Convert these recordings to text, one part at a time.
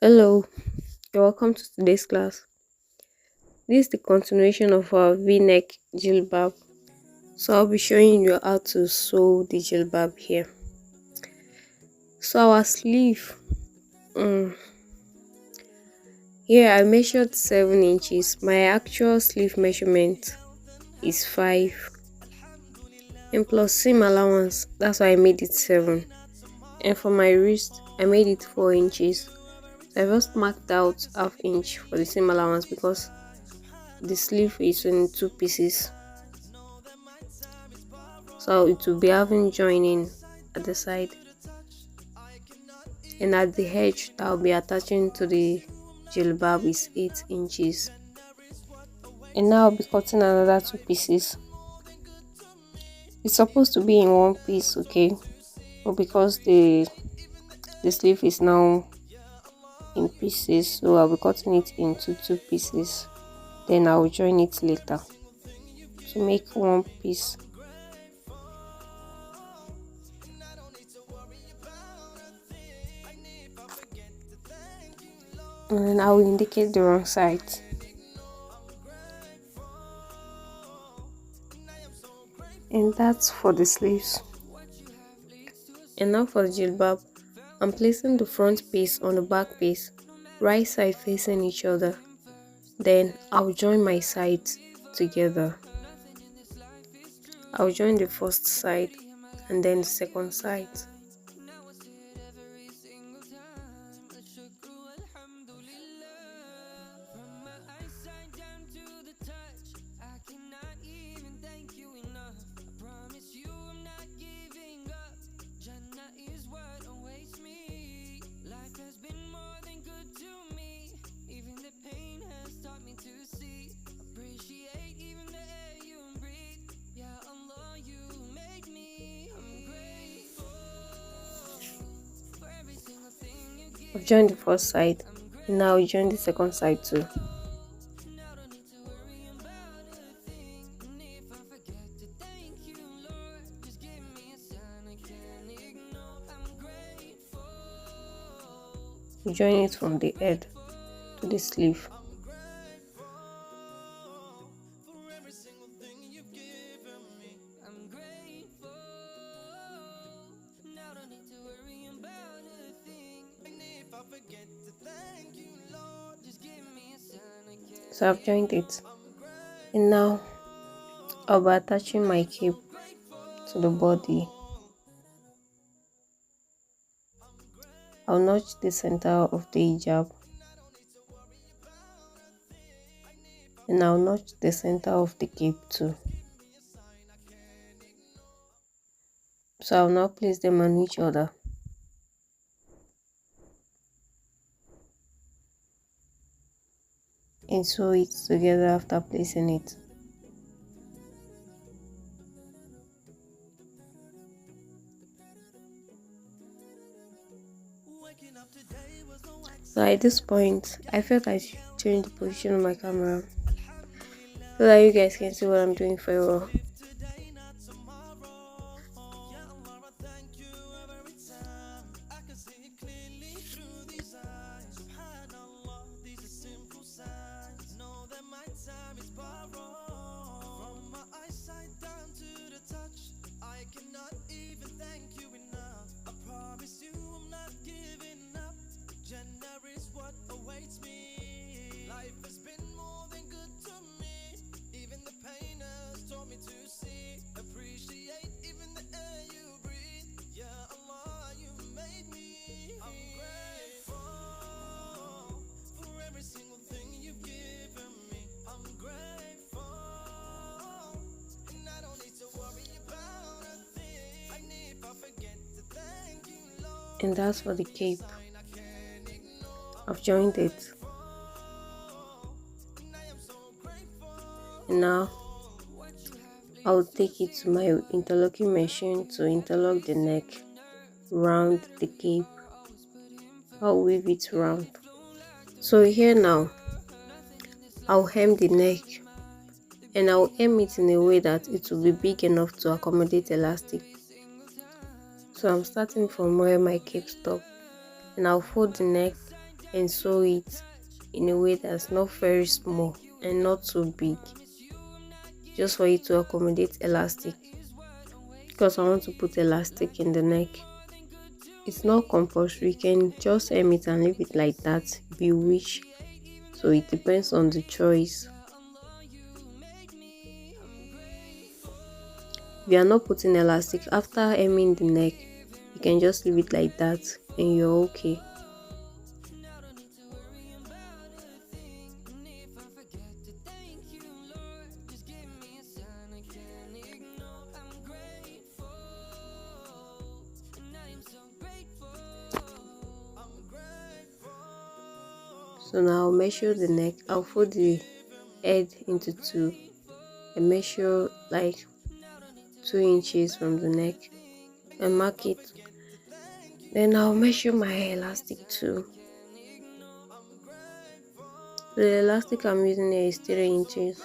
Hello, you're welcome to today's class. This is the continuation of our V-neck jilbab. So I'll be showing you how to sew the jilbab here. So our sleeve, mm, here I measured 7 inches. My actual sleeve measurement is 5, and plus seam allowance, that's why I made it 7. And for my wrist, I made it 4 inches. So I just marked out half inch for the seam allowance because the sleeve is in 2 pieces, so it will be having joining at the side, and at the edge that will be attaching to the jilbab is 8 inches. And now I'll be cutting another 2 pieces. It's supposed to be in one piece, okay, but because the sleeve is now in pieces, so I'll be cutting it into 2 pieces, then I'll join it later to make one piece. And then I will indicate the wrong side. And that's for the sleeves. And now for the jilbab, I'm placing the front piece on the back piece, right side facing each other. Then I'll join my sides together. I'll join the first side and then the second side. I've joined the first side, and now I'll join the second side too. You join it from the head to the sleeve. So I've joined it, and now I'll be attaching my cape to the body. I'll notch the center of the hijab, and I'll notch the center of the cape too. So I'll now place them on each other. And sew it together after placing it. So at this point, I felt I should change the position of my camera so that you guys can see what I'm doing very well. And that's for the cape. I've joined it. And now I'll take it to my interlocking machine to interlock the neck round the cape. I'll weave it round. So here now, I'll hem the neck, and I'll hem it in a way that it will be big enough to accommodate elastic. So I'm starting from where my cape stopped, and I'll fold the neck and sew it in a way that's not very small and not too big, just for it to accommodate elastic, because I want to put elastic in the neck. It's not compulsory, you can just hem it and leave it like that if you wish, so it depends on the choice. If you are not putting elastic, after hemming the neck, you can just leave it like that and you're okay. So now I'll measure the neck. I'll fold the head into two and measure like 2 inches from the neck and mark it. Then I'll measure my elastic too. The elastic I'm using here is 3 inches.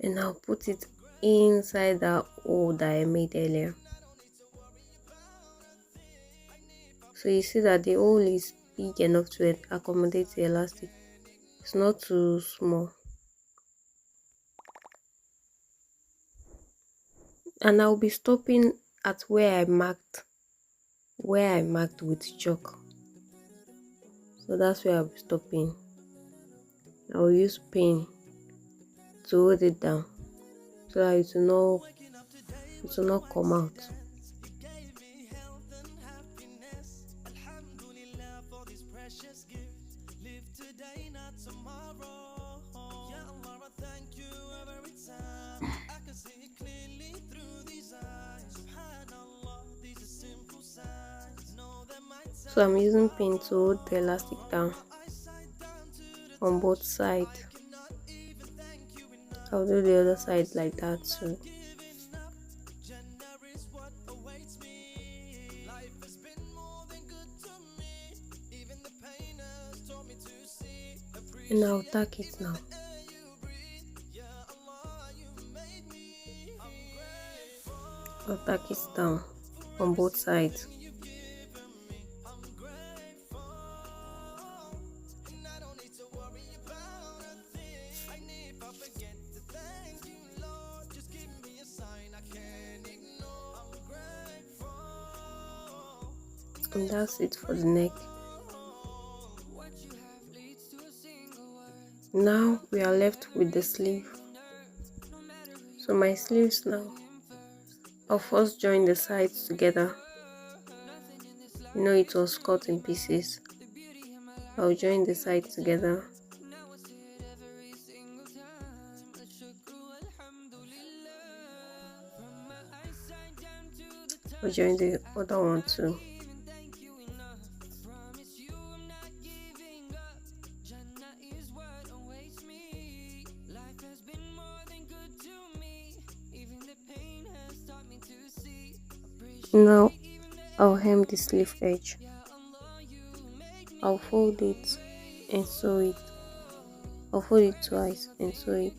And I'll put it inside that hole that I made earlier. So you see that the hole is big enough to accommodate the elastic. It's not too small. And I'll be stopping at where I marked with chalk. So that's where I'll be stopping. I'll use pin to hold it down so that it will not come out. So I'm using pin to hold the elastic down on both sides. I'll do the other side like that too. And I'll tack it now. I'll tack it down on both sides. And that's it for the neck. Now we are left with the sleeve. So my sleeves now, I'll first join the sides together. You know it was cut in pieces. I'll join the sides together. I'll join the other one too. Now I'll hem the sleeve edge. I'll fold it and sew it. I'll fold it twice and sew it.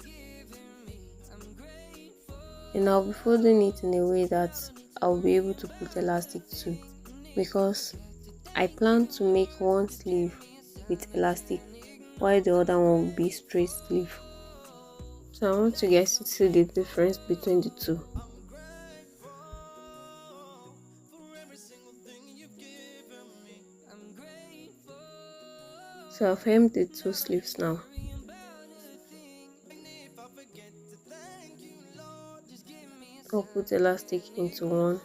And I'll be folding it in a way that I'll be able to put elastic too, because I plan to make one sleeve with elastic while the other one will be straight sleeve. So I want you guys to see the difference between the two. So I've hemmed the two sleeves now. I'll put elastic into one.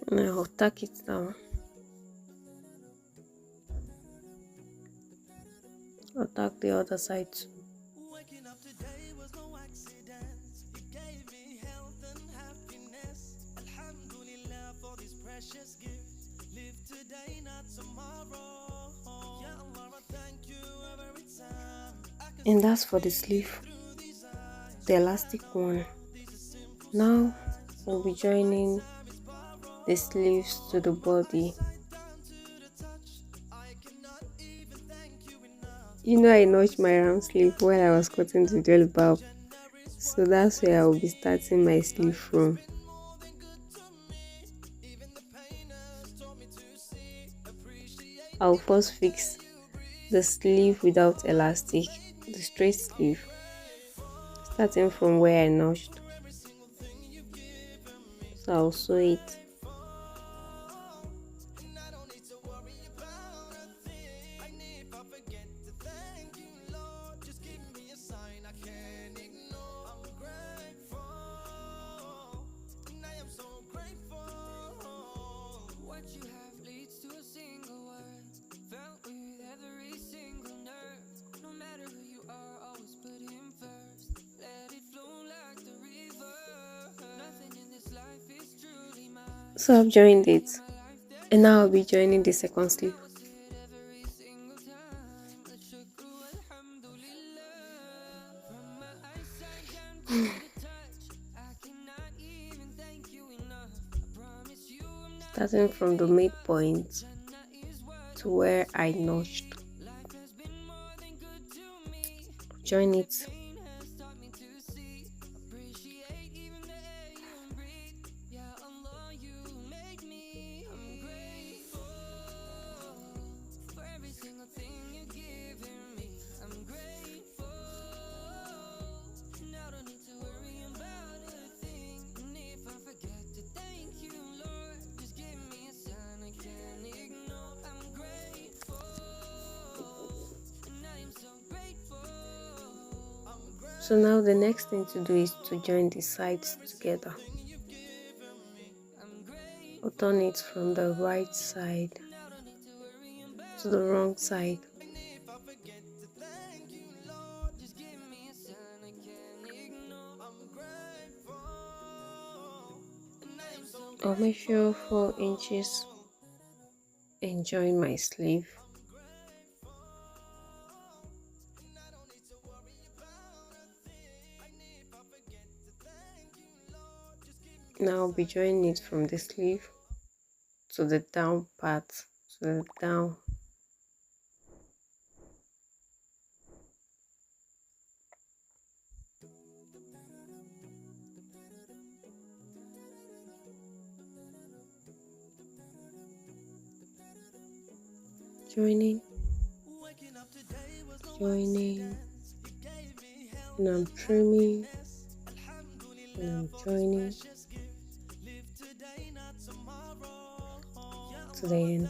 And I'll tack it down. I'll tack the other side too. And that's for the sleeve, the elastic one. Now we'll be joining the sleeves to the body. I notched my round sleeve while I was cutting the jilbab, so that's where I will be starting my sleeve from. I'll first fix the sleeve without elastic, the straight sleeve, starting from where I notched. So I'll sew it. So I've joined it, and now I'll be joining the second sleeve. Starting from the midpoint to where I notched. Join it. So now the next thing to do is to join the sides together. I'll turn it from the right side to the wrong side. I'll measure 4 inches and join my sleeve. Now I'll be joining it from the sleeve to the down part, to the down. Joining, and I'm trimming, and I'm joining to the end.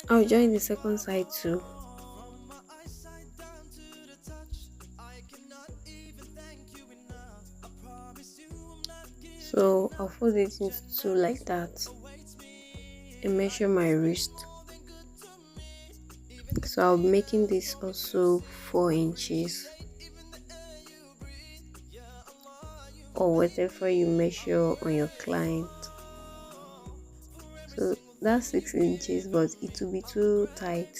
I'll join the second side too. So I'll fold it into two like that and measure my wrist. So I'll be making this also 4 inches or whatever you measure on your client. So that's 6 inches, but it will be too tight.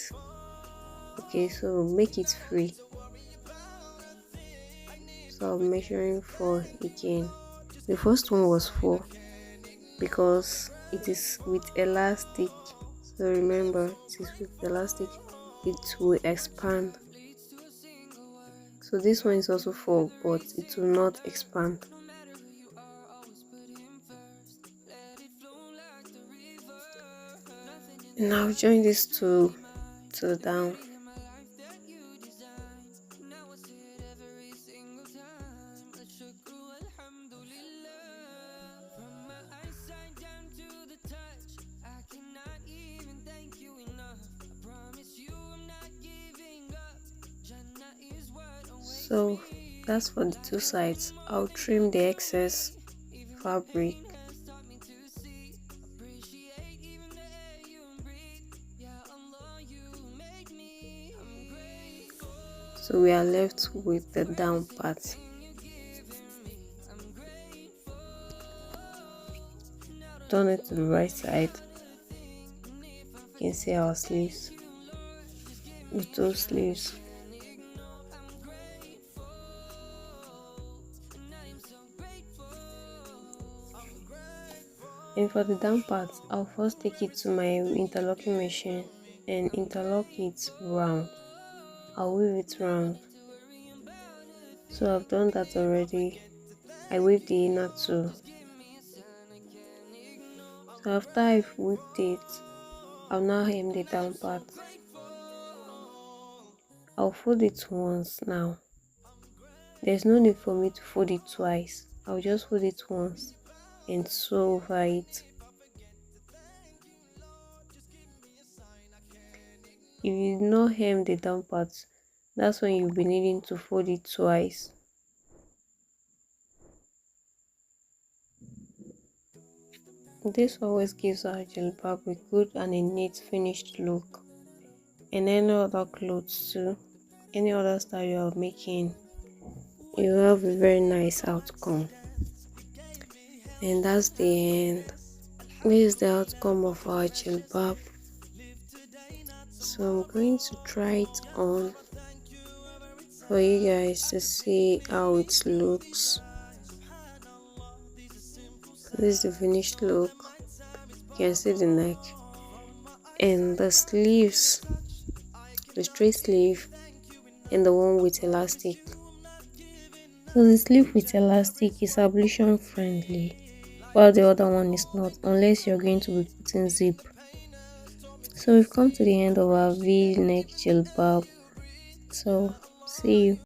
Okay, so make it free. So I'm measuring 4 again. The first one was 4 because it is with elastic. So remember, it is with elastic, it will expand. So this one is also 4, but it will not expand. Now join these two to the down. So that's for the two sides. I'll trim the excess fabric. So we are left with the down part. turn it to the right side, you can see our sleeves, the two sleeves. And for the down part, I'll first take it to my interlocking machine and interlock it round. I'll weave it round. So I've done that already. I weave the inner too. So after I've weaved it, I'll now hem the down part. I'll fold it once now. There's no need for me to fold it twice. I'll just fold it once and sew over it. If you did not hem the down part, that's when you'll be needing to fold it twice. This always gives our jilbab a good and a neat finished look. And any other clothes too, any other style you are making, you have a very nice outcome. And that's the end. This is the outcome of our jilbab. So I'm going to try it on for you guys to see how it looks. So this is the finished look. You can see the neck and the sleeves, the straight sleeve and the one with elastic. So the sleeve with elastic is ablution friendly, while the other one is not, unless you're going to be putting zip. So we've come to the end of our V-neck jilbab. So see you.